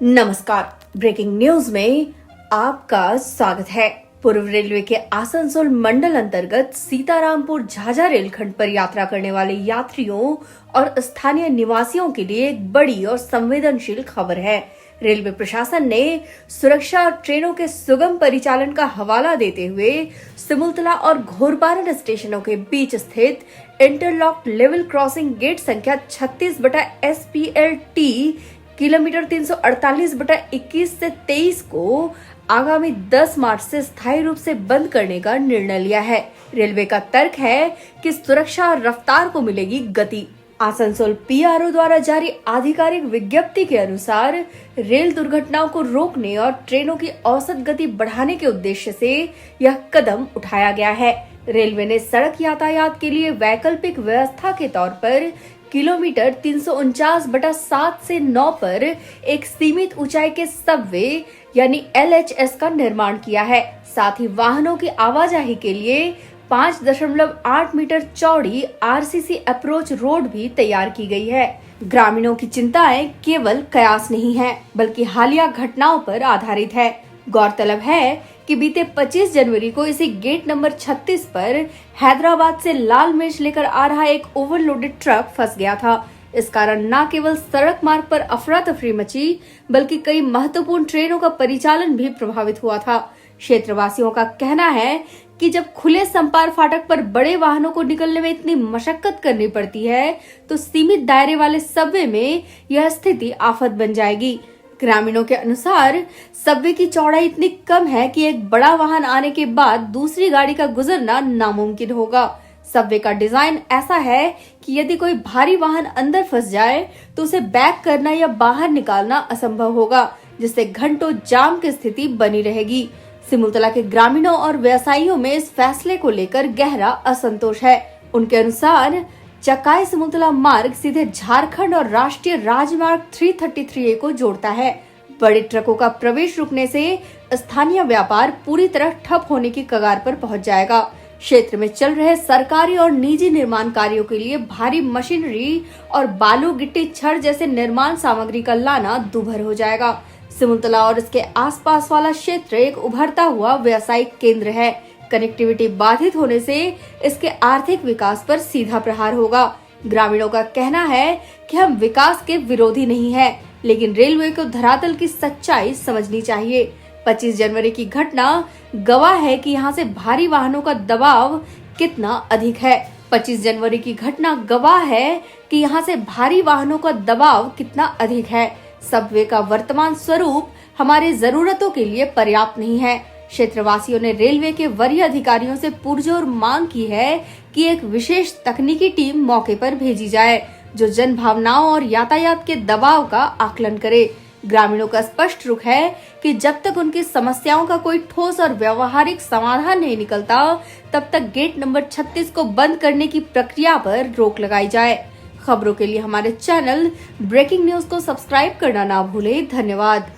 नमस्कार, breaking news में आपका स्वागत है। पूर्व रेलवे के आसनसोल मंडल अंतर्गत सीतारामपुर झाझा रेलखंड पर यात्रा करने वाले यात्रियों और स्थानीय निवासियों के लिए एक बड़ी और संवेदनशील खबर है। रेलवे प्रशासन ने सुरक्षा और ट्रेनों के सुगम परिचालन का हवाला देते हुए सिमुलतला और घोरपारन स्टेशनों के बीच स्थित इंटरलॉक्ड लेवल क्रॉसिंग गेट संख्या 36/SPLT किलोमीटर 348/21 से 23 को आगामी 10 मार्च से स्थायी रूप से बंद करने का निर्णय लिया है। रेलवे का तर्क है कि सुरक्षा और रफ्तार को मिलेगी गति। आसनसोल PRO द्वारा जारी आधिकारिक विज्ञप्ति के अनुसार रेल दुर्घटनाओं को रोकने और ट्रेनों की औसत गति बढ़ाने के उद्देश्य से यह कदम उठाया गया है। रेलवे ने सड़क यातायात के लिए वैकल्पिक व्यवस्था के तौर पर किलोमीटर 349/7 से 9 पर एक सीमित ऊंचाई के सबवे यानी LHS का निर्माण किया है। साथ ही वाहनों की आवाजाही के लिए 5.8 मीटर चौड़ी RCC अप्रोच रोड भी तैयार की गई है। ग्रामीणों की चिंताएं केवल कयास नहीं है, बल्कि हालिया घटनाओं पर आधारित है। गौरतलब है कि बीते 25 जनवरी को इसी गेट नंबर 36 पर हैदराबाद से लाल मिर्च लेकर आ रहा एक ओवरलोडेड ट्रक फंस गया था। इस कारण न केवल सड़क मार्ग पर अफरा तफरी मची, बल्कि कई महत्वपूर्ण ट्रेनों का परिचालन भी प्रभावित हुआ था। क्षेत्रवासियों का कहना है कि जब खुले संपार फाटक पर बड़े वाहनों को निकलने में इतनी मशक्कत करनी पड़ती है, तो सीमित दायरे वाले सबवे में यह स्थिति आफत बन जाएगी। ग्रामीणों के अनुसार सबवे की चौड़ाई इतनी कम है कि एक बड़ा वाहन आने के बाद दूसरी गाड़ी का गुजरना नामुमकिन होगा। सबवे का डिजाइन ऐसा है कि यदि कोई भारी वाहन अंदर फंस जाए तो उसे बैक करना या बाहर निकालना असंभव होगा, जिससे घंटों जाम की स्थिति बनी रहेगी। सिमुलतला के ग्रामीणों और व्यवसायियों में इस फैसले को लेकर गहरा असंतोष है। उनके अनुसार चकाई सिमुलतला मार्ग सीधे झारखंड और राष्ट्रीय राजमार्ग 333A को जोड़ता है। बड़े ट्रकों का प्रवेश रुकने से स्थानीय व्यापार पूरी तरह ठप होने की कगार पर पहुंच जाएगा। क्षेत्र में चल रहे सरकारी और निजी निर्माण कार्यों के लिए भारी मशीनरी और बालू, गिट्टी, छड़ जैसे निर्माण सामग्री का लाना दूभर हो जाएगा। सिमुलतला और इसके आसपास वाला क्षेत्र एक उभरता हुआ व्यावसायिक केंद्र है। कनेक्टिविटी बाधित होने से इसके आर्थिक विकास पर सीधा प्रहार होगा। ग्रामीणों का कहना है कि हम विकास के विरोधी नहीं हैं, लेकिन रेलवे को धरातल की सच्चाई समझनी चाहिए। 25 जनवरी की घटना गवाह है कि यहाँ से भारी वाहनों का दबाव कितना अधिक है। 25 जनवरी की घटना गवाह है कि यहाँ से भारी वाहनों का दबाव कितना अधिक है। सबवे का वर्तमान स्वरूप हमारी जरूरतों के लिए पर्याप्त नहीं है। क्षेत्रवासियों ने रेलवे के वरीय अधिकारियों से पुरजोर मांग की है कि एक विशेष तकनीकी टीम मौके पर भेजी जाए, जो जन भावनाओं और यातायात के दबाव का आकलन करे। ग्रामीणों का स्पष्ट रुख है कि जब तक उनकी समस्याओं का कोई ठोस और व्यवहारिक समाधान नहीं निकलता, तब तक गेट नंबर 36 को बंद करने की प्रक्रिया पर रोक लगाई जाए। खबरों के लिए हमारे चैनल ब्रेकिंग न्यूज को सब्सक्राइब करना ना भूलें। धन्यवाद।